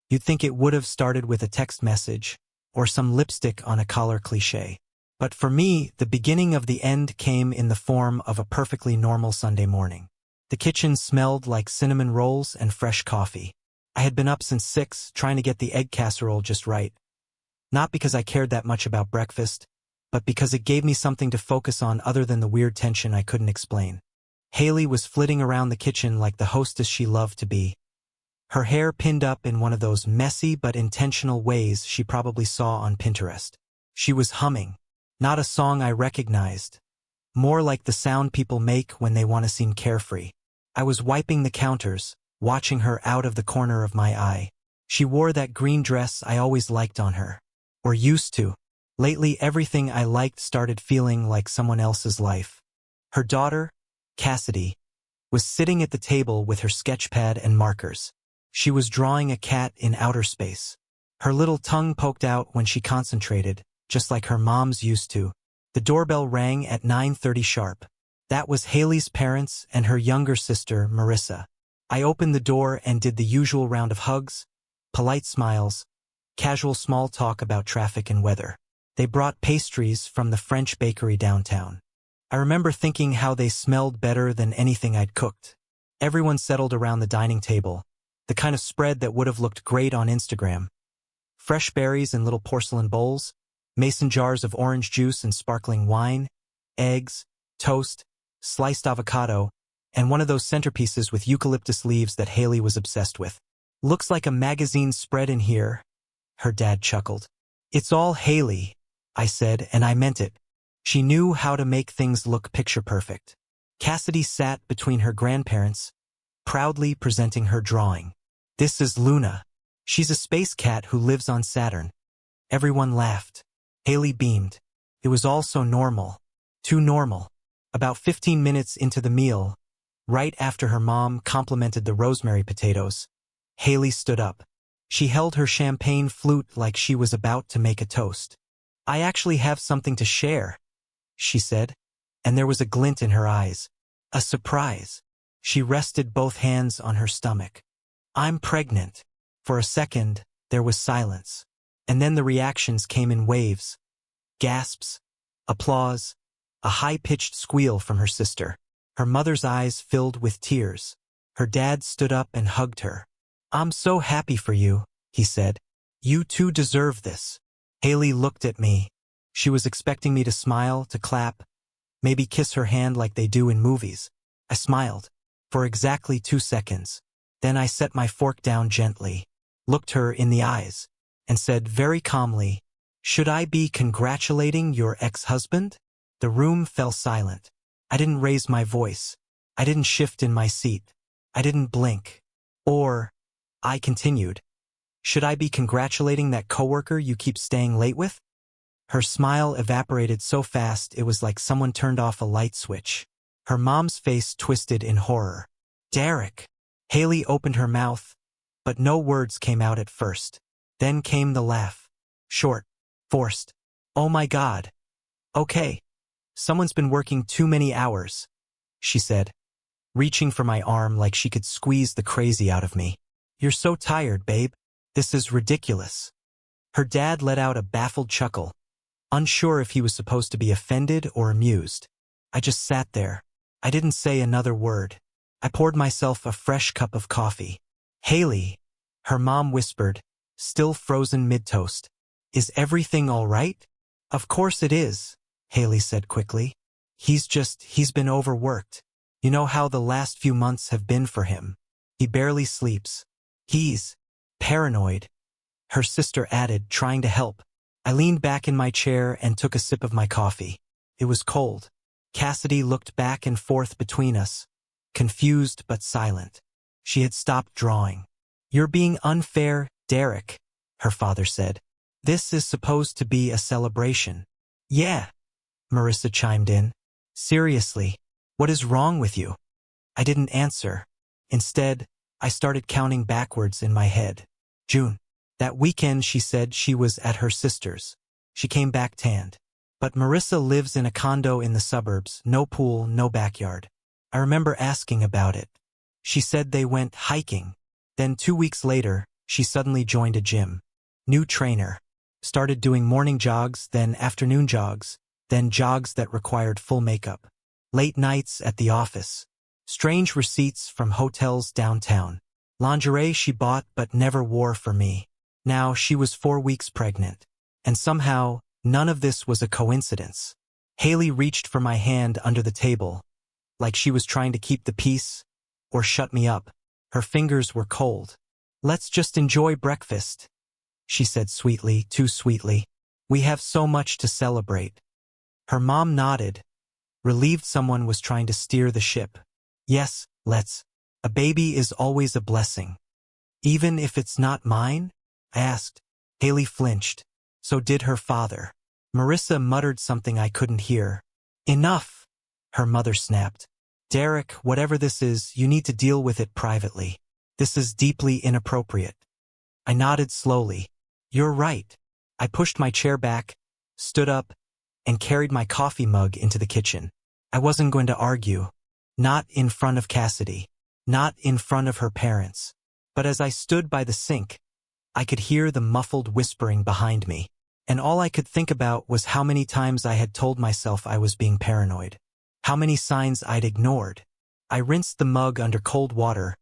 You'd think it would have started with a text message or some lipstick on a collar cliché. But for me, the beginning of the end came in the form of a perfectly normal Sunday morning. The kitchen smelled like cinnamon rolls and fresh coffee. I had been up since 6, trying to get the egg casserole just right. Not because I cared that much about breakfast, but because it gave me something to focus on other than the weird tension I couldn't explain. Haley was flitting around the kitchen like the hostess she loved to be. Her hair pinned up in one of those messy but intentional ways she probably saw on Pinterest. She was humming. Not a song I recognized. More like the sound people make when they want to seem carefree. I was wiping the counters, watching her out of the corner of my eye. She wore that green dress I always liked on her. Or used to. Lately, everything I liked started feeling like someone else's life. Her daughter, Cassidy, was sitting at the table with her sketchpad and markers. She was drawing a cat in outer space. Her little tongue poked out when she concentrated, just like her mom's used to. The doorbell rang at 9:30 sharp. That was Haley's parents and her younger sister, Marissa. I opened the door and did the usual round of hugs, polite smiles, casual small talk about traffic and weather. They brought pastries from the French bakery downtown. I remember thinking how they smelled better than anything I'd cooked. Everyone settled around the dining table, the kind of spread that would have looked great on Instagram. Fresh berries in little porcelain bowls, mason jars of orange juice and sparkling wine, eggs, toast, sliced avocado, and one of those centerpieces with eucalyptus leaves that Haley was obsessed with. "Looks like a magazine spread in here," her dad chuckled. "It's all Haley," I said, and I meant it. She knew how to make things look picture-perfect. Cassidy sat between her grandparents, proudly presenting her drawing. "This is Luna. She's a space cat who lives on Saturn." Everyone laughed. Haley beamed. It was all so normal. Too normal. About 15 minutes into the meal, right after her mom complimented the rosemary potatoes, Haley stood up. She held her champagne flute like she was about to make a toast. "I actually have something to share," she said, and there was a glint in her eyes. A surprise. She rested both hands on her stomach. "I'm pregnant." For a second, there was silence. And then the reactions came in waves. Gasps, applause, a high-pitched squeal from her sister. Her mother's eyes filled with tears. Her dad stood up and hugged her. "I'm so happy for you," he said. "You two deserve this." Haley looked at me. She was expecting me to smile, to clap, maybe kiss her hand like they do in movies. I smiled. For exactly 2 seconds. Then I set my fork down gently, looked her in the eyes, and said very calmly, "Should I be congratulating your ex-husband?" The room fell silent. I didn't raise my voice. I didn't shift in my seat. I didn't blink. I continued, "Should I be congratulating that coworker you keep staying late with?" Her smile evaporated so fast it was like someone turned off a light switch. Her mom's face twisted in horror. "Derek." Haley opened her mouth, but no words came out at first. Then came the laugh. Short, forced. "Oh my God. Okay. Someone's been working too many hours," she said, reaching for my arm like she could squeeze the crazy out of me. "You're so tired, babe. This is ridiculous." Her dad let out a baffled chuckle, unsure if he was supposed to be offended or amused. I just sat there. I didn't say another word. I poured myself a fresh cup of coffee. "Haley," her mom whispered, still frozen mid-toast. "Is everything all right?" "Of course it is," Haley said quickly. He's been overworked. You know how the last few months have been for him. He barely sleeps. He's paranoid," her sister added, trying to help. I leaned back in my chair and took a sip of my coffee. It was cold. Cassidy looked back and forth between us, confused but silent. She had stopped drawing. "You're being unfair, Derek," her father said. "This is supposed to be a celebration." "Yeah," Marissa chimed in. "Seriously, what is wrong with you?" I didn't answer. Instead, I started counting backwards in my head. June. That weekend she said she was at her sister's. She came back tanned. But Marissa lives in a condo in the suburbs, no pool, no backyard. I remember asking about it. She said they went hiking. Then 2 weeks later, she suddenly joined a gym. New trainer. Started doing morning jogs, then afternoon jogs, then jogs that required full makeup. Late nights at the office. Strange receipts from hotels downtown. Lingerie she bought but never wore for me. Now she was 4 weeks pregnant. And somehow, none of this was a coincidence. Haley reached for my hand under the table, like she was trying to keep the peace or shut me up. Her fingers were cold. "Let's just enjoy breakfast," she said sweetly, too sweetly. "We have so much to celebrate." Her mom nodded, relieved someone was trying to steer the ship. "Yes, let's. A baby is always a blessing." "Even if it's not mine?" I asked. Haley flinched. So did her father. Marissa muttered something I couldn't hear. "Enough," her mother snapped. "Derek, whatever this is, you need to deal with it privately. This is deeply inappropriate." I nodded slowly. "You're right." I pushed my chair back, stood up, and carried my coffee mug into the kitchen. I wasn't going to argue. Not in front of Cassidy. Not in front of her parents. But as I stood by the sink, I could hear the muffled whispering behind me. And all I could think about was how many times I had told myself I was being paranoid. How many signs I'd ignored. I rinsed the mug under cold water,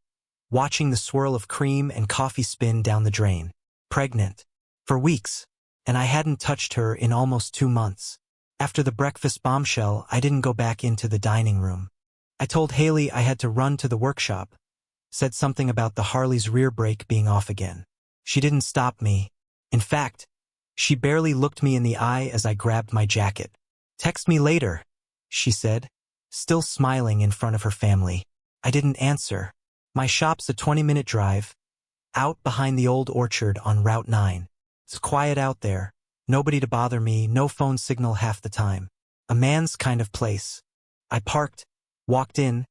watching the swirl of cream and coffee spin down the drain. Pregnant. For weeks. And I hadn't touched her in almost 2 months. After the breakfast bombshell, I didn't go back into the dining room. I told Haley I had to run to the workshop. Said something about the Harley's rear brake being off again. She didn't stop me. In fact, she barely looked me in the eye as I grabbed my jacket. "Text me later," she said, still smiling in front of her family. I didn't answer. My shop's a 20-minute drive, out behind the old orchard on Route 9. It's quiet out there, nobody to bother me, no phone signal half the time. A man's kind of place. I parked, walked in,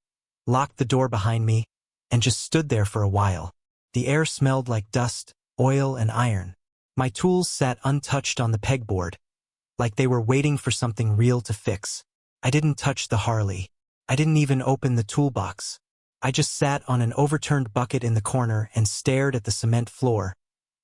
locked the door behind me, and just stood there for a while. The air smelled like dust, oil, and iron. My tools sat untouched on the pegboard, like they were waiting for something real to fix. I didn't touch the Harley. I didn't even open the toolbox. I just sat on an overturned bucket in the corner and stared at the cement floor,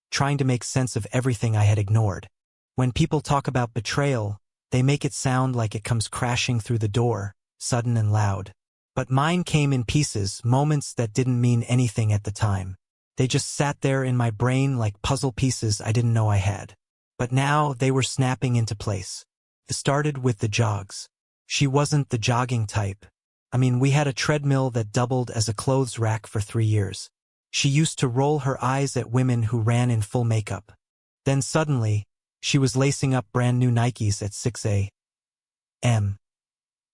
trying to make sense of everything I had ignored. When people talk about betrayal, they make it sound like it comes crashing through the door, sudden and loud. But mine came in pieces, moments that didn't mean anything at the time. They just sat there in my brain like puzzle pieces I didn't know I had. But now they were snapping into place. It started with the jogs. She wasn't the jogging type. I mean, we had a treadmill that doubled as a clothes rack for 3 years. She used to roll her eyes at women who ran in full makeup. Then suddenly, she was lacing up brand new Nikes at 6 a.m.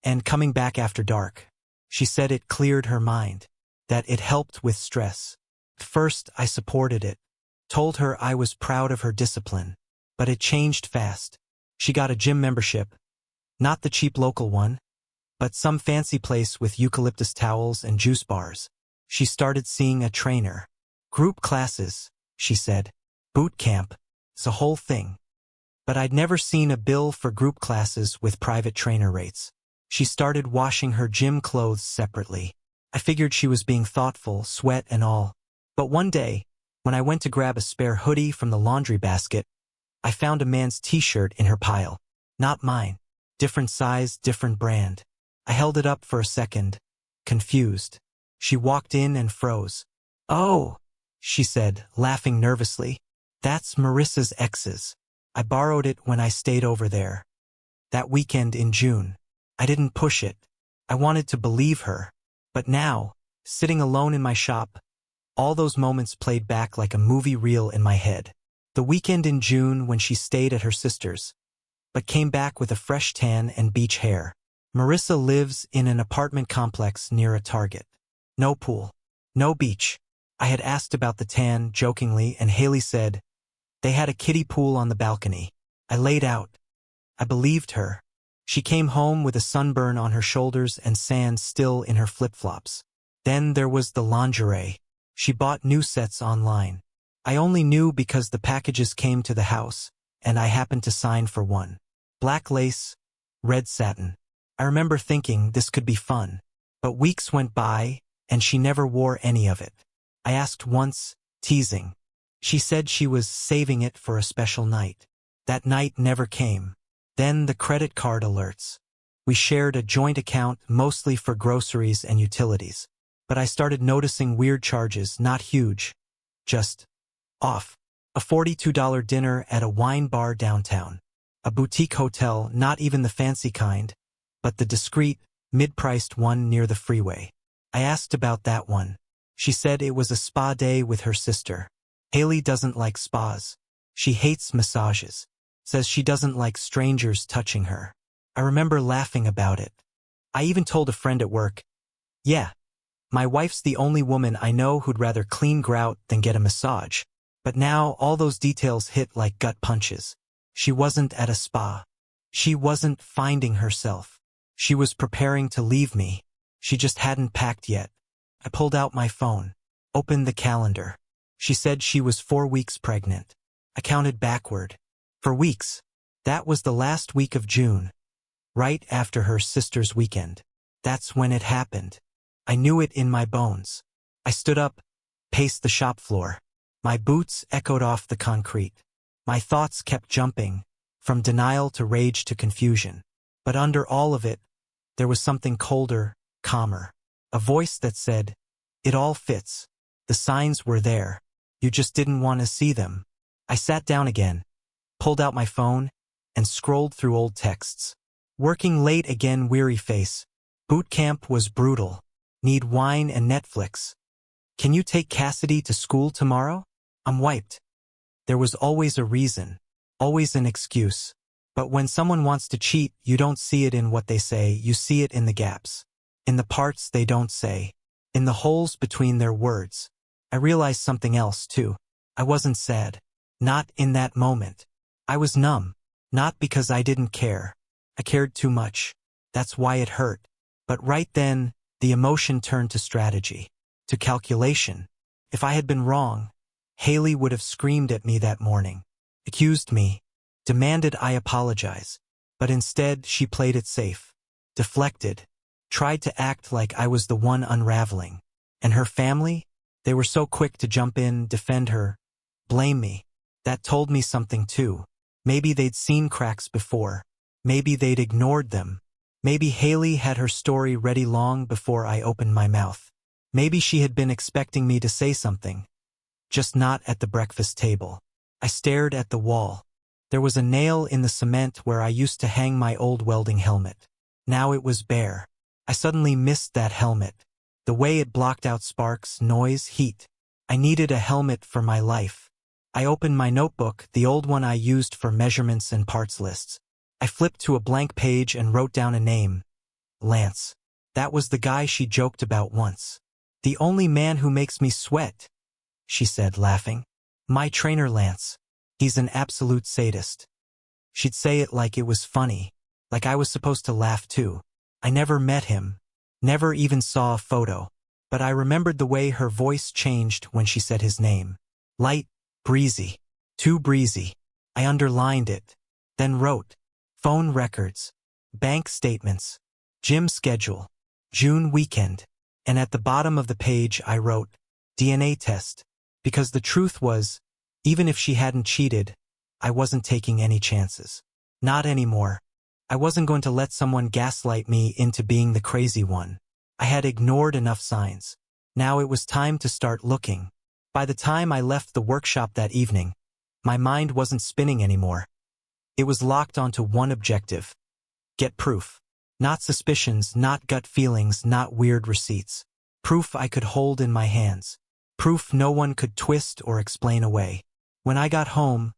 and coming back after dark. She said it cleared her mind, that it helped with stress. First, I supported it, told her I was proud of her discipline. But it changed fast. She got a gym membership, not the cheap local one, but some fancy place with eucalyptus towels and juice bars. She started seeing a trainer. "Group classes," she said. "Boot camp. It's a whole thing." But I'd never seen a bill for group classes with private trainer rates. She started washing her gym clothes separately. I figured she was being thoughtful, sweat and all. But one day, when I went to grab a spare hoodie from the laundry basket, I found a man's t-shirt in her pile. Not mine. Different size, different brand. I held it up for a second, confused. She walked in and froze. "Oh," she said, laughing nervously. "That's Marissa's ex's. I borrowed it when I stayed over there. That weekend in June." I didn't push it. I wanted to believe her. But now, sitting alone in my shop, all those moments played back like a movie reel in my head. The weekend in June when she stayed at her sister's, but came back with a fresh tan and beach hair. Marissa lives in an apartment complex near a Target. No pool. No beach. I had asked about the tan, jokingly, and Haley said, they had a kiddie pool on the balcony. I laid out. I believed her. She came home with a sunburn on her shoulders and sand still in her flip-flops. Then there was the lingerie. She bought new sets online. I only knew because the packages came to the house, and I happened to sign for one. Black lace, red satin. I remember thinking this could be fun. But weeks went by, and she never wore any of it. I asked once, teasing, She said she was saving it for a special night. That night never came. Then the credit card alerts. We shared a joint account mostly for groceries and utilities. But I started noticing weird charges, not huge, just off. A $42 dinner at a wine bar downtown. A boutique hotel, not even the fancy kind, but the discreet, mid-priced one near the freeway. I asked about that one. She said it was a spa day with her sister. Haley doesn't like spas. She hates massages. Says she doesn't like strangers touching her. I remember laughing about it. I even told a friend at work, yeah, my wife's the only woman I know who'd rather clean grout than get a massage. But now all those details hit like gut punches. She wasn't at a spa. She wasn't finding herself. She was preparing to leave me. She just hadn't packed yet. I pulled out my phone, opened the calendar. She said she was 4 weeks pregnant. I counted backward. For weeks. That was the last week of June. Right after her sister's weekend. That's when it happened. I knew it in my bones. I stood up, paced the shop floor. My boots echoed off the concrete. My thoughts kept jumping, from denial to rage to confusion. But under all of it, there was something colder, calmer. A voice that said, "It all fits. The signs were there. You just didn't want to see them." I sat down again, pulled out my phone, and scrolled through old texts. Working late again, weary face. Boot camp was brutal. Need wine and Netflix. Can you take Cassidy to school tomorrow? I'm wiped. There was always a reason, always an excuse. But when someone wants to cheat, you don't see it in what they say, you see it in the gaps. In the parts they don't say. In the holes between their words. I realized something else, too. I wasn't sad. Not in that moment. I was numb. Not because I didn't care. I cared too much. That's why it hurt. But right then, the emotion turned to strategy. To calculation. If I had been wrong, Haley would have screamed at me that morning. Accused me. Demanded I apologize. But instead, she played it safe. Deflected. Tried to act like I was the one unraveling. And her family? They were so quick to jump in, defend her, blame me. That told me something too. Maybe they'd seen cracks before. Maybe they'd ignored them. Maybe Haley had her story ready long before I opened my mouth. Maybe she had been expecting me to say something. Just not at the breakfast table. I stared at the wall. There was a nail in the cement where I used to hang my old welding helmet. Now it was bare. I suddenly missed that helmet. The way it blocked out sparks, noise, heat. I needed a helmet for my life. I opened my notebook, the old one I used for measurements and parts lists. I flipped to a blank page and wrote down a name. Lance. That was the guy she joked about once. The only man who makes me sweat, she said, laughing. My trainer Lance. He's an absolute sadist. She'd say it like it was funny, like I was supposed to laugh too. I never met him, never even saw a photo, but I remembered the way her voice changed when she said his name. Light, breezy, too breezy. I underlined it, then wrote, phone records, bank statements, gym schedule, June weekend, and at the bottom of the page I wrote, DNA test, because the truth was, even if she hadn't cheated, I wasn't taking any chances. Not anymore. I wasn't going to let someone gaslight me into being the crazy one. I had ignored enough signs. Now it was time to start looking. By the time I left the workshop that evening, my mind wasn't spinning anymore. It was locked onto one objective. Get proof. Not suspicions, not gut feelings, not weird receipts. Proof I could hold in my hands. Proof no one could twist or explain away. When I got home,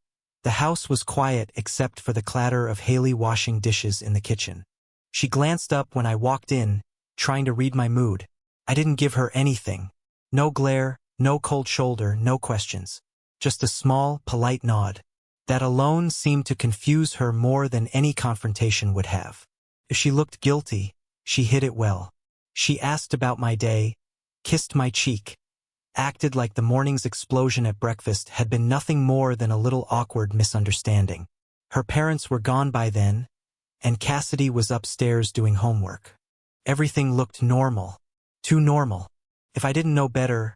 the house was quiet except for the clatter of Haley washing dishes in the kitchen. She glanced up when I walked in, trying to read my mood. I didn't give her anything. No glare, no cold shoulder, no questions. Just a small, polite nod. That alone seemed to confuse her more than any confrontation would have. If she looked guilty, she hid it well. She asked about my day, kissed my cheek, acted like the morning's explosion at breakfast had been nothing more than a little awkward misunderstanding. Her parents were gone by then, and Cassidy was upstairs doing homework. Everything looked normal. Too normal. If I didn't know better,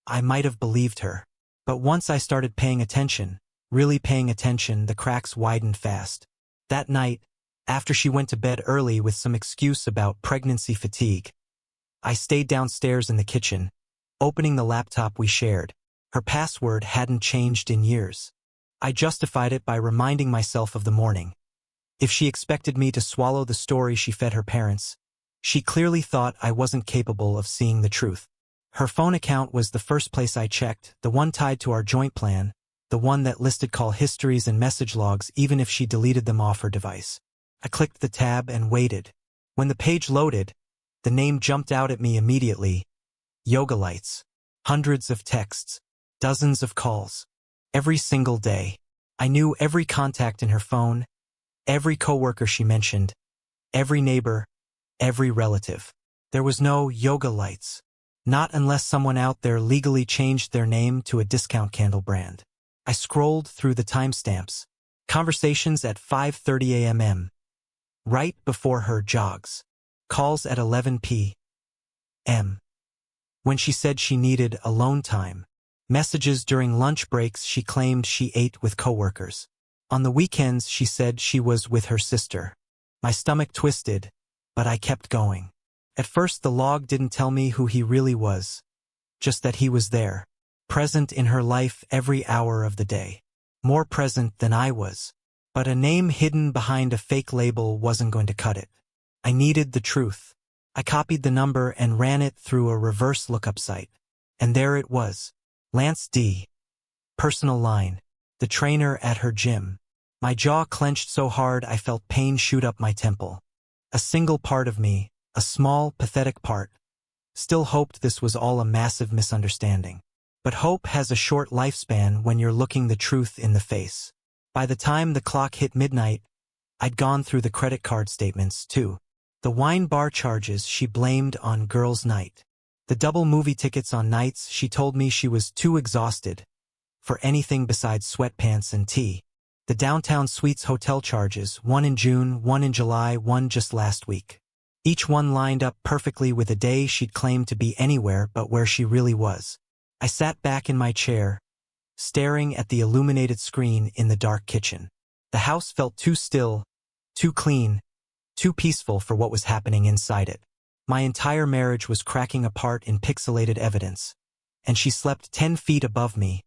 I might have believed her. But once I started paying attention, really paying attention, the cracks widened fast. That night, after she went to bed early with some excuse about pregnancy fatigue, I stayed downstairs in the kitchen, opening the laptop we shared. Her password hadn't changed in years. I justified it by reminding myself of the morning. If she expected me to swallow the story she fed her parents, she clearly thought I wasn't capable of seeing the truth. Her phone account was the first place I checked, the one tied to our joint plan, the one that listed call histories and message logs even if she deleted them off her device. I clicked the tab and waited. When the page loaded, the name jumped out at me immediately. Yoga Lights. Hundreds of texts. Dozens of calls. Every single day. I knew every contact in her phone, every coworker she mentioned, every neighbor, every relative. There was no Yoga Lights. Not unless someone out there legally changed their name to a discount candle brand. I scrolled through the timestamps. Conversations at 5:30 a.m. Right before her jogs. Calls at 11 p.m. when she said she needed alone time. Messages during lunch breaks she claimed she ate with coworkers. On the weekends she said she was with her sister. My stomach twisted, but I kept going. At first the log didn't tell me who he really was, just that he was there, present in her life every hour of the day. More present than I was. But a name hidden behind a fake label wasn't going to cut it. I needed the truth. I copied the number and ran it through a reverse lookup site. And there it was. Lance D. Personal line. The trainer at her gym. My jaw clenched so hard I felt pain shoot up my temple. A single part of me, a small, pathetic part, still hoped this was all a massive misunderstanding. But hope has a short lifespan when you're looking the truth in the face. By the time the clock hit midnight, I'd gone through the credit card statements, too. The wine bar charges she blamed on girls' night. The double movie tickets on nights she told me she was too exhausted for anything besides sweatpants and tea. The downtown suites hotel charges, one in June, one in July, one just last week. Each one lined up perfectly with a day she'd claimed to be anywhere but where she really was. I sat back in my chair, staring at the illuminated screen in the dark kitchen. The house felt too still, too clean, too peaceful for what was happening inside it. My entire marriage was cracking apart in pixelated evidence, and she slept 10 feet above me,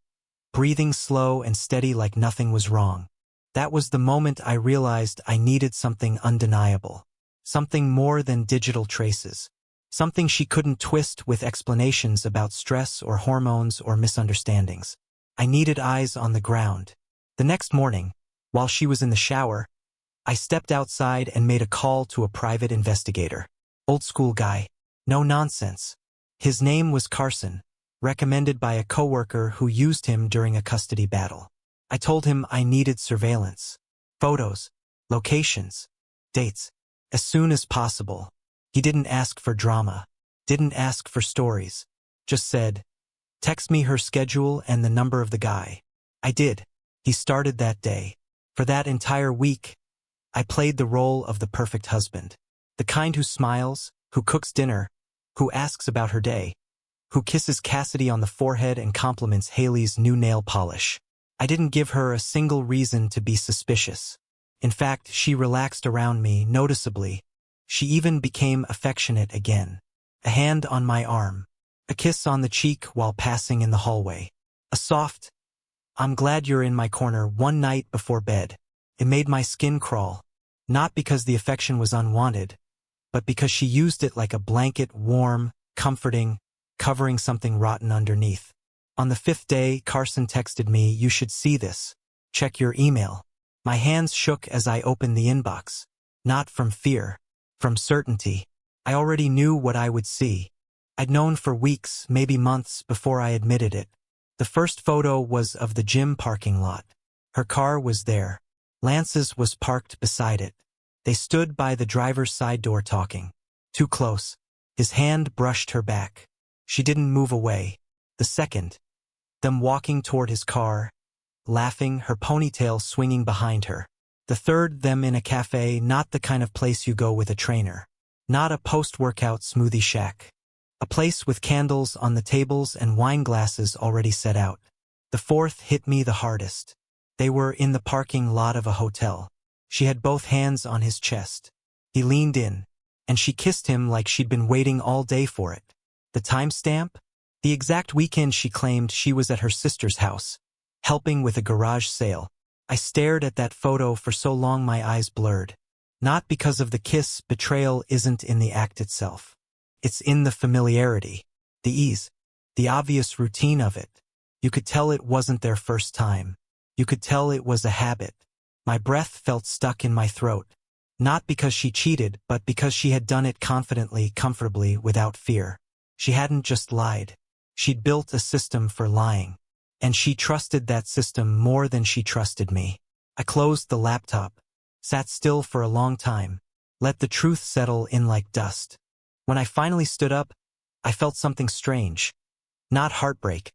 breathing slow and steady like nothing was wrong. That was the moment I realized I needed something undeniable, something more than digital traces, something she couldn't twist with explanations about stress or hormones or misunderstandings. I needed eyes on the ground. The next morning, while she was in the shower, I stepped outside and made a call to a private investigator. Old school guy. No nonsense. His name was Carson, recommended by a coworker who used him during a custody battle. I told him I needed surveillance, photos, locations, dates, as soon as possible. He didn't ask for drama, didn't ask for stories, just said, "Text me her schedule and the number of the guy." I did. He started that day. For that entire week, I played the role of the perfect husband. The kind who smiles, who cooks dinner, who asks about her day, who kisses Cassidy on the forehead and compliments Haley's new nail polish. I didn't give her a single reason to be suspicious. In fact, she relaxed around me noticeably. She even became affectionate again. A hand on my arm. A kiss on the cheek while passing in the hallway. A soft, "I'm glad you're in my corner" one night before bed. It made my skin crawl. Not because the affection was unwanted, but because she used it like a blanket, warm, comforting, covering something rotten underneath. On the 5th day, Carson texted me, "You should see this. Check your email." My hands shook as I opened the inbox. Not from fear, from certainty. I already knew what I would see. I'd known for weeks, maybe months, before I admitted it. The first photo was of the gym parking lot. Her car was there. Lance's was parked beside it. They stood by the driver's side door talking. Too close. His hand brushed her back. She didn't move away. The second, them walking toward his car, laughing, her ponytail swinging behind her. The third, them in a cafe, not the kind of place you go with a trainer. Not a post-workout smoothie shack. A place with candles on the tables and wine glasses already set out. The fourth hit me the hardest. They were in the parking lot of a hotel. She had both hands on his chest. He leaned in, and she kissed him like she'd been waiting all day for it. The timestamp? The exact weekend she claimed she was at her sister's house, helping with a garage sale. I stared at that photo for so long my eyes blurred. Not because of the kiss, betrayal isn't in the act itself. It's in the familiarity, the ease, the obvious routine of it. You could tell it wasn't their first time. You could tell it was a habit. My breath felt stuck in my throat. Not because she cheated, but because she had done it confidently, comfortably, without fear. She hadn't just lied. She'd built a system for lying. And she trusted that system more than she trusted me. I closed the laptop, sat still for a long time, let the truth settle in like dust. When I finally stood up, I felt something strange. Not heartbreak,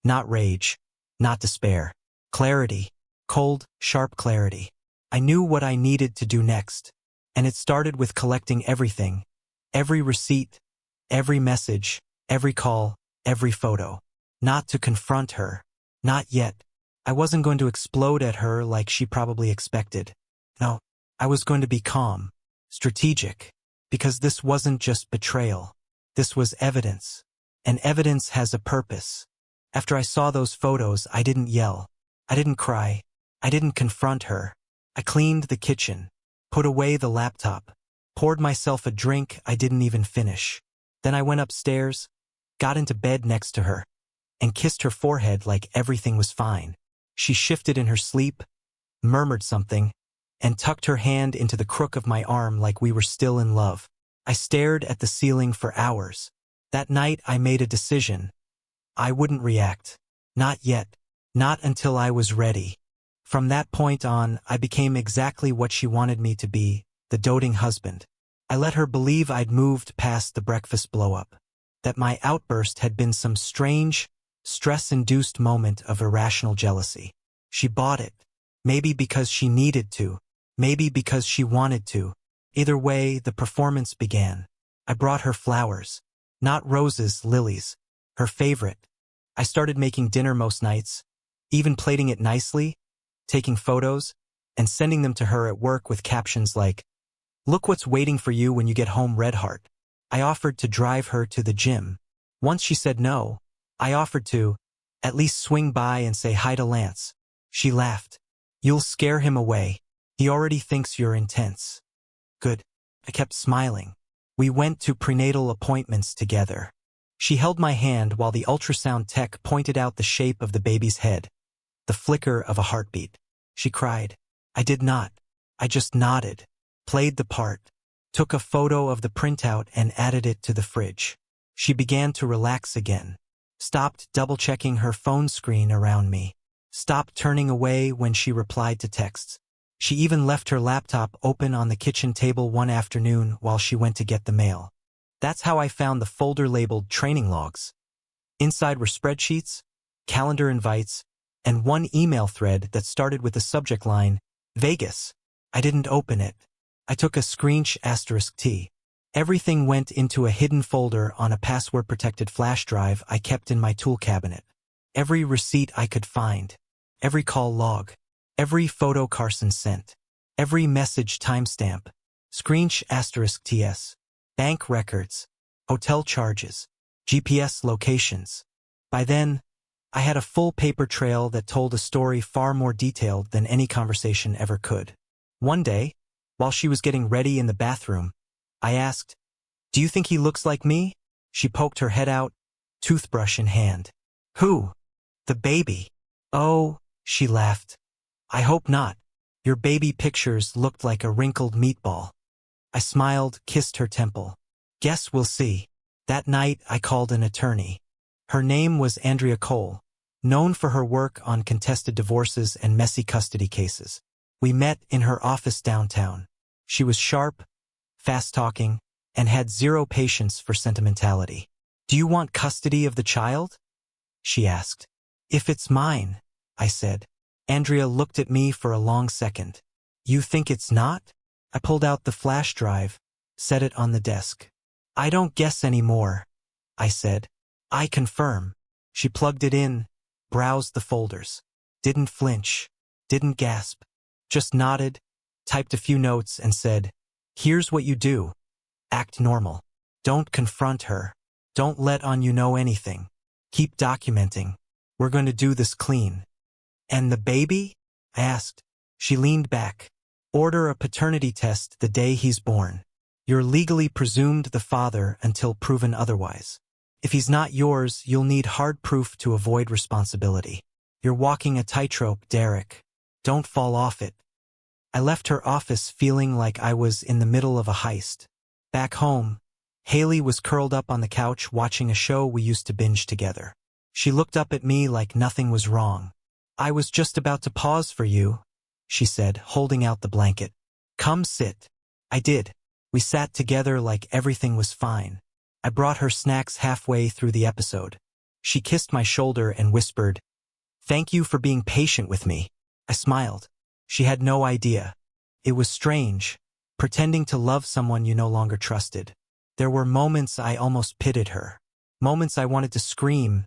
not rage, not despair. Clarity. Cold, sharp clarity. I knew what I needed to do next. And it started with collecting everything. Every receipt, every message, every call, every photo. Not to confront her. Not yet. I wasn't going to explode at her like she probably expected. No, I was going to be calm, strategic, because this wasn't just betrayal. This was evidence. And evidence has a purpose. After I saw those photos, I didn't yell. I didn't cry. I didn't confront her. I cleaned the kitchen, put away the laptop, poured myself a drink I didn't even finish. Then I went upstairs, got into bed next to her, and kissed her forehead like everything was fine. She shifted in her sleep, murmured something, and tucked her hand into the crook of my arm like we were still in love. I stared at the ceiling for hours. That night I made a decision. I wouldn't react. Not yet. Not until I was ready. From that point on, I became exactly what she wanted me to be, the doting husband. I let her believe I'd moved past the breakfast blow-up, that my outburst had been some strange, stress-induced moment of irrational jealousy. She bought it. Maybe because she needed to. Maybe because she wanted to. Either way, the performance began. I brought her flowers. Not roses, lilies. Her favorite. I started making dinner most nights, even plating it nicely, taking photos, and sending them to her at work with captions like, "Look what's waiting for you when you get home, Redheart." I offered to drive her to the gym. Once she said no, I offered to, at least swing by and say hi to Lance. She laughed. "You'll scare him away. He already thinks you're intense." Good. I kept smiling. We went to prenatal appointments together. She held my hand while the ultrasound tech pointed out the shape of the baby's head. The flicker of a heartbeat. She cried. I did not. I just nodded, played the part, took a photo of the printout and added it to the fridge. She began to relax again, stopped double-checking her phone screen around me, stopped turning away when she replied to texts. She even left her laptop open on the kitchen table one afternoon while she went to get the mail. That's how I found the folder labeled training logs. Inside were spreadsheets, calendar invites, and one email thread that started with the subject line, Vegas. I didn't open it. I took a **T. Everything went into a hidden folder on a password-protected flash drive I kept in my tool cabinet. Every receipt I could find, every call log, every photo Carson sent, every message timestamp, **TS, bank records, hotel charges, GPS locations. By then, I had a full paper trail that told a story far more detailed than any conversation ever could. One day, while she was getting ready in the bathroom, I asked, "Do you think he looks like me?" She poked her head out, toothbrush in hand. "Who?" "The baby." "Oh," she laughed. "I hope not. Your baby pictures looked like a wrinkled meatball." I smiled, kissed her temple. "Guess we'll see." That night, I called an attorney. Her name was Andrea Cole, known for her work on contested divorces and messy custody cases. We met in her office downtown. She was sharp, fast-talking, and had zero patience for sentimentality. "Do you want custody of the child?" she asked. "If it's mine," I said. Andrea looked at me for a long second. "You think it's not?" I pulled out the flash drive, set it on the desk. "I don't guess anymore," I said. "I confirm." She plugged it in, browsed the folders. Didn't flinch. Didn't gasp. Just nodded, typed a few notes, and said, "Here's what you do. Act normal. Don't confront her. Don't let on you know anything. Keep documenting. We're going to do this clean." "And the baby?" I asked. She leaned back. "Order a paternity test the day he's born. You're legally presumed the father until proven otherwise. If he's not yours, you'll need hard proof to avoid responsibility. You're walking a tightrope, Derek. Don't fall off it." I left her office feeling like I was in the middle of a heist. Back home, Haley was curled up on the couch watching a show we used to binge together. She looked up at me like nothing was wrong. "I was just about to pause for you," she said, holding out the blanket. "Come sit." I did. We sat together like everything was fine. I brought her snacks halfway through the episode. She kissed my shoulder and whispered, "Thank you for being patient with me." I smiled. She had no idea. It was strange, pretending to love someone you no longer trusted. There were moments I almost pitied her. Moments I wanted to scream,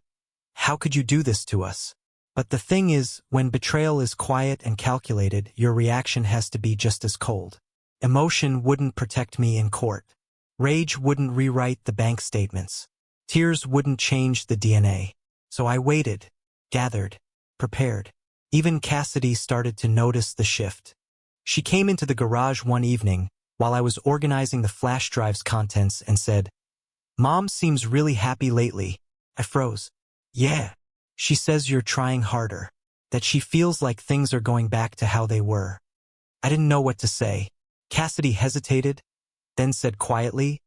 "How could you do this to us?" But the thing is, when betrayal is quiet and calculated, your reaction has to be just as cold. Emotion wouldn't protect me in court. Rage wouldn't rewrite the bank statements. Tears wouldn't change the DNA. So I waited, gathered, prepared. Even Cassidy started to notice the shift. She came into the garage one evening while I was organizing the flash drive's contents and said, "Mom seems really happy lately." I froze. "Yeah. She says you're trying harder. That she feels like things are going back to how they were." I didn't know what to say. Cassidy hesitated, then said quietly,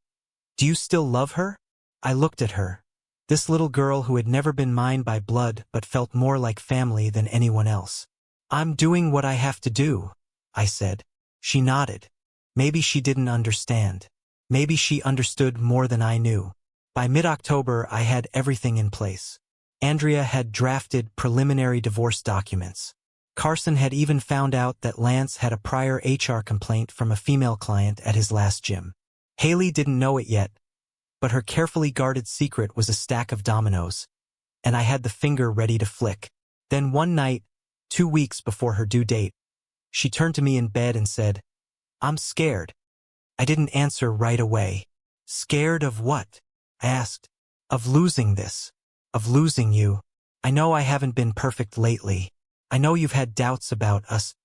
"Do you still love her?" I looked at her. This little girl who had never been mine by blood but felt more like family than anyone else. "I'm doing what I have to do," I said. She nodded. Maybe she didn't understand. Maybe she understood more than I knew. By mid-October, I had everything in place. Andrea had drafted preliminary divorce documents. Carson had even found out that Lance had a prior HR complaint from a female client at his last gym. Haley didn't know it yet, but her carefully guarded secret was a stack of dominoes, and I had the finger ready to flick. Then one night, 2 weeks before her due date, she turned to me in bed and said, "I'm scared." I didn't answer right away. "Scared of what?" I asked. "Of losing this. Of losing you. I know I haven't been perfect lately. I know you've had doubts about us."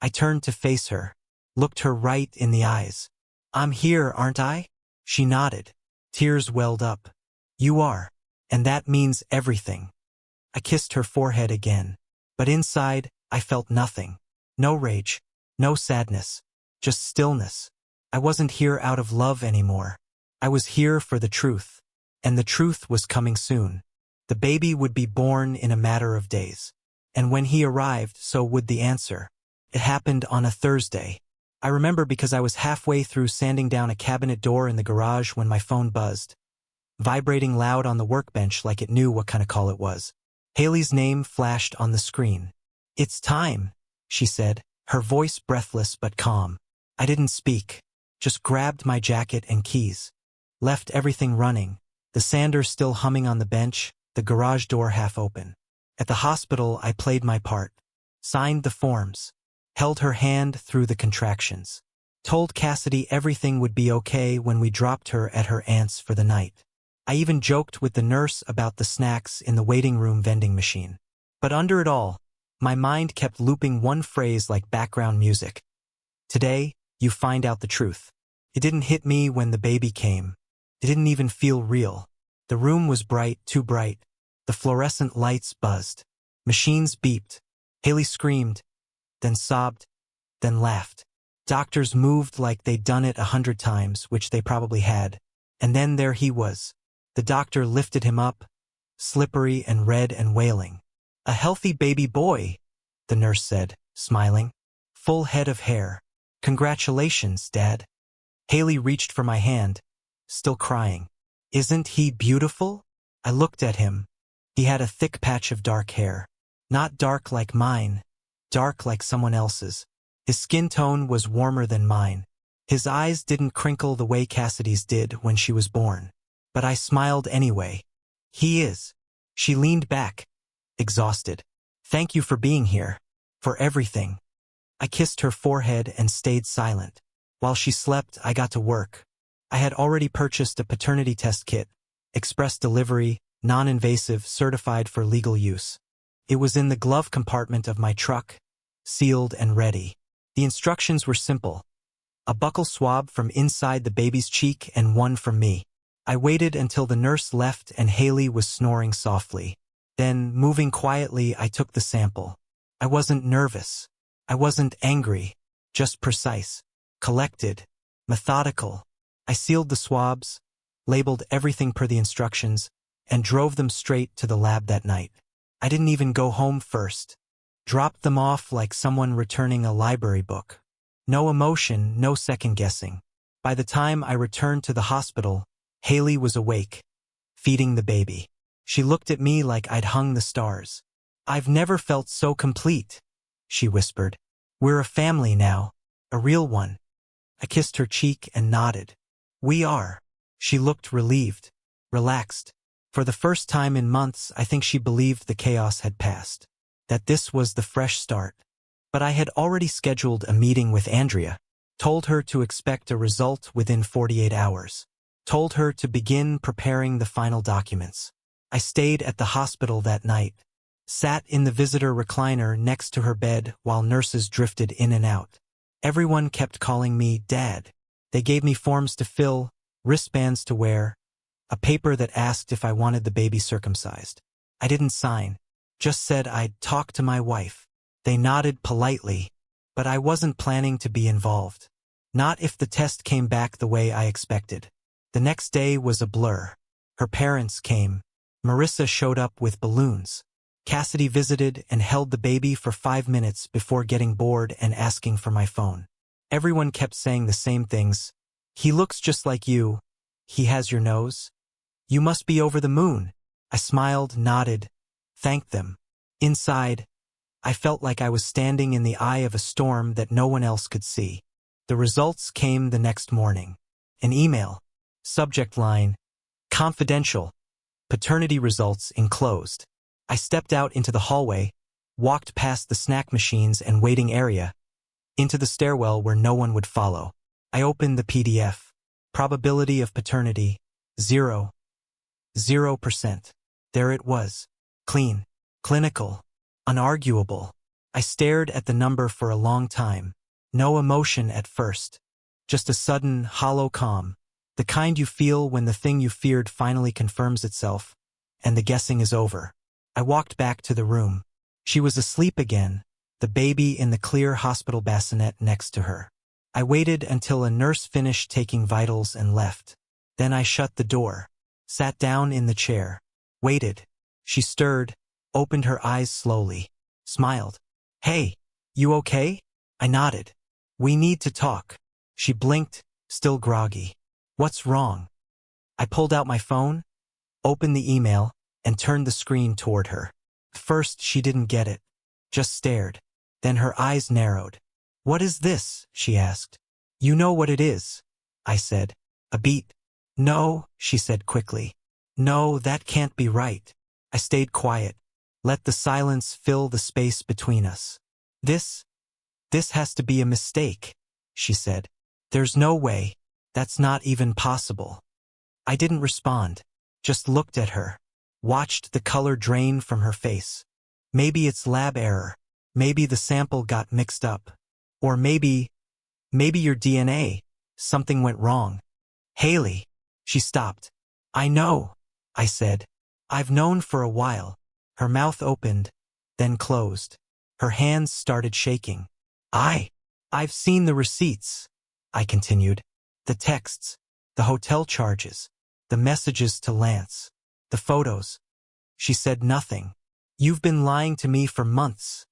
I turned to face her, looked her right in the eyes. "I'm here, aren't I?" She nodded. Tears welled up. "You are. And that means everything." I kissed her forehead again. But inside, I felt nothing. No rage. No sadness. Just stillness. I wasn't here out of love anymore. I was here for the truth. And the truth was coming soon. The baby would be born in a matter of days. And when he arrived, so would the answer. It happened on a Thursday. I remember because I was halfway through sanding down a cabinet door in the garage when my phone buzzed, vibrating loud on the workbench like it knew what kind of call it was. Haley's name flashed on the screen. "It's time," she said, her voice breathless but calm. I didn't speak, just grabbed my jacket and keys. Left everything running, the sander still humming on the bench, the garage door half open. At the hospital, I played my part. Signed the forms. Held her hand through the contractions. Told Cassidy everything would be okay when we dropped her at her aunt's for the night. I even joked with the nurse about the snacks in the waiting room vending machine. But under it all, my mind kept looping one phrase like background music. "Today, you find out the truth." It didn't hit me when the baby came. It didn't even feel real. The room was bright, too bright. The fluorescent lights buzzed. Machines beeped. Haley screamed, then sobbed, then laughed. Doctors moved like they'd done it 100 times, which they probably had. And then there he was. The doctor lifted him up, slippery and red and wailing. "A healthy baby boy," the nurse said, smiling. "Full head of hair. Congratulations, Dad." Haley reached for my hand, still crying. "Isn't he beautiful?" I looked at him. He had a thick patch of dark hair. Not dark like mine, dark like someone else's. His skin tone was warmer than mine. His eyes didn't crinkle the way Cassidy's did when she was born. But I smiled anyway. "He is." She leaned back, exhausted. Thank you for being here. For everything. I kissed her forehead and stayed silent. While she slept, I got to work. I had already purchased a paternity test kit, express delivery, non-invasive, certified for legal use. It was in the glove compartment of my truck, sealed and ready. The instructions were simple. A buccal swab from inside the baby's cheek and one from me. I waited until the nurse left and Haley was snoring softly. Then, moving quietly, I took the sample. I wasn't nervous. I wasn't angry. Just precise. Collected. Methodical. I sealed the swabs, labeled everything per the instructions, and drove them straight to the lab that night. I didn't even go home first. Dropped them off like someone returning a library book. No emotion, no second-guessing. By the time I returned to the hospital, Haley was awake, feeding the baby. She looked at me like I'd hung the stars. "I've never felt so complete," she whispered. "We're a family now, a real one." I kissed her cheek and nodded. "We are." She looked relieved, relaxed. For the first time in months, I think she believed the chaos had passed, that this was the fresh start. But I had already scheduled a meeting with Andrea, told her to expect a result within 48 hours, told her to begin preparing the final documents. I stayed at the hospital that night, sat in the visitor recliner next to her bed while nurses drifted in and out. Everyone kept calling me Dad. They gave me forms to fill, wristbands to wear, a paper that asked if I wanted the baby circumcised. I didn't sign, just said I'd talk to my wife. They nodded politely, but I wasn't planning to be involved. Not if the test came back the way I expected. The next day was a blur. Her parents came. Marissa showed up with balloons. Cassidy visited and held the baby for 5 minutes before getting bored and asking for my phone. Everyone kept saying the same things. "He looks just like you. He has your nose. You must be over the moon." I smiled, nodded, thanked them. Inside, I felt like I was standing in the eye of a storm that no one else could see. The results came the next morning. An email. Subject line, "Confidential. Paternity results enclosed." I stepped out into the hallway, walked past the snack machines and waiting area, into the stairwell where no one would follow. I opened the PDF. Probability of paternity, 0. 0%. There it was. Clean. Clinical. Unarguable. I stared at the number for a long time. No emotion at first. Just a sudden, hollow calm. The kind you feel when the thing you feared finally confirms itself, and the guessing is over. I walked back to the room. She was asleep again, the baby in the clear hospital bassinet next to her. I waited until a nurse finished taking vitals and left. Then I shut the door, sat down in the chair, waited. She stirred, opened her eyes slowly, smiled. "Hey, you okay?" I nodded. "We need to talk." She blinked, still groggy. "What's wrong?" I pulled out my phone, opened the email, and turned the screen toward her. First, she didn't get it, just stared. Then her eyes narrowed. "What is this?" she asked. "You know what it is," I said. A beat. "No," she said quickly. "No, that can't be right." I stayed quiet, let the silence fill the space between us. This has to be a mistake," she said. "There's no way. That's not even possible." I didn't respond, just looked at her, watched the color drain from her face. Maybe it's lab error. Maybe the sample got mixed up. Or maybe your DNA. Something went wrong. "Haley." She stopped. "I know," I said. "I've known for a while." Her mouth opened, then closed. Her hands started shaking. I've seen the receipts," I continued. "The texts, the hotel charges, the messages to Lance, the photos." She said nothing. "You've been lying to me for months,"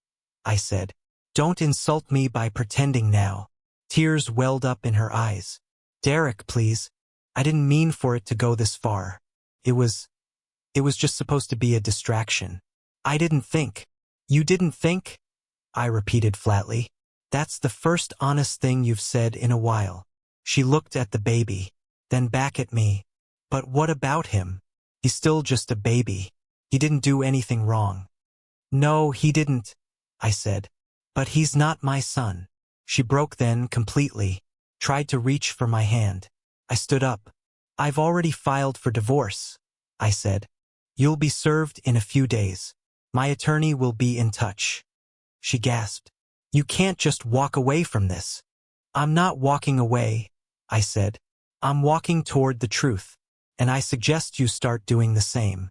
I said. "Don't insult me by pretending now." Tears welled up in her eyes. "Derek, please. I didn't mean for it to go this far. It was just supposed to be a distraction. I didn't think." "You didn't think?" I repeated flatly. "That's the first honest thing you've said in a while." She looked at the baby, then back at me. "But what about him? He's still just a baby. He didn't do anything wrong." No, he didn't, I said. But he's not my son. She broke then completely, tried to reach for my hand. I stood up. I've already filed for divorce, I said. You'll be served in a few days. My attorney will be in touch. She gasped. You can't just walk away from this. I'm not walking away, I said. I'm walking toward the truth, and I suggest you start doing the same.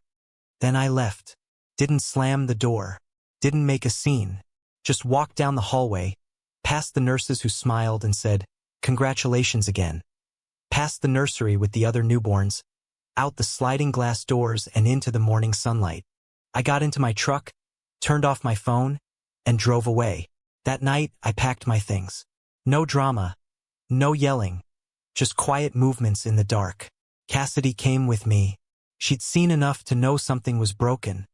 Then I left. Didn't slam the door. Didn't make a scene. Just walked down the hallway, past the nurses who smiled and said, "Congratulations again." Past the nursery with the other newborns, out the sliding glass doors and into the morning sunlight. I got into my truck, turned off my phone, and drove away. That night, I packed my things. No drama, no yelling, just quiet movements in the dark. Cassidy came with me. She'd seen enough to know something was broken,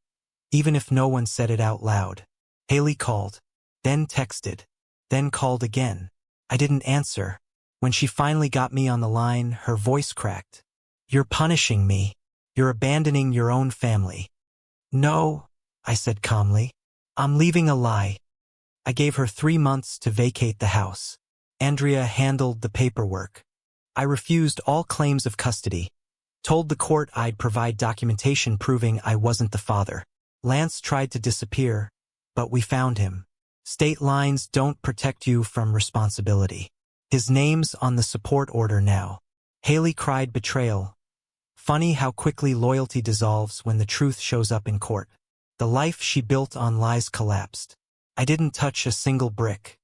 even if no one said it out loud. Haley called, then texted, then called again. I didn't answer. When she finally got me on the line, her voice cracked. You're punishing me. You're abandoning your own family. No, I said calmly. I'm leaving a lie. I gave her 3 months to vacate the house. Andrea handled the paperwork. I refused all claims of custody. Told the court I'd provide documentation proving I wasn't the father. Lance tried to disappear, but we found him. State lines don't protect you from responsibility. His name's on the support order now. Haley cried betrayal. Funny how quickly loyalty dissolves when the truth shows up in court. The life she built on lies collapsed. I didn't touch a single brick.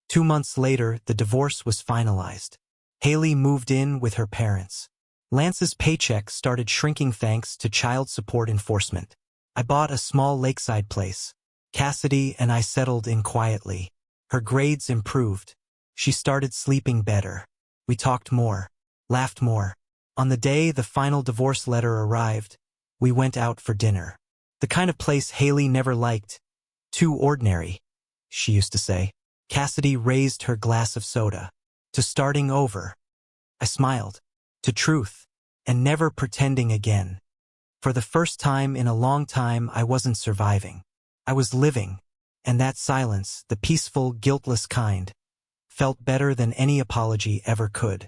2 months later, the divorce was finalized. Haley moved in with her parents. Lance's paycheck started shrinking thanks to child support enforcement. I bought a small lakeside place. Cassidy and I settled in quietly. Her grades improved. She started sleeping better. We talked more, laughed more. On the day the final divorce letter arrived, we went out for dinner. The kind of place Haley never liked. Too ordinary, she used to say. Cassidy raised her glass of soda. To starting over. I smiled. To truth. And never pretending again. For the first time in a long time, I wasn't surviving. I was living. And that silence, the peaceful, guiltless kind, felt better than any apology ever could.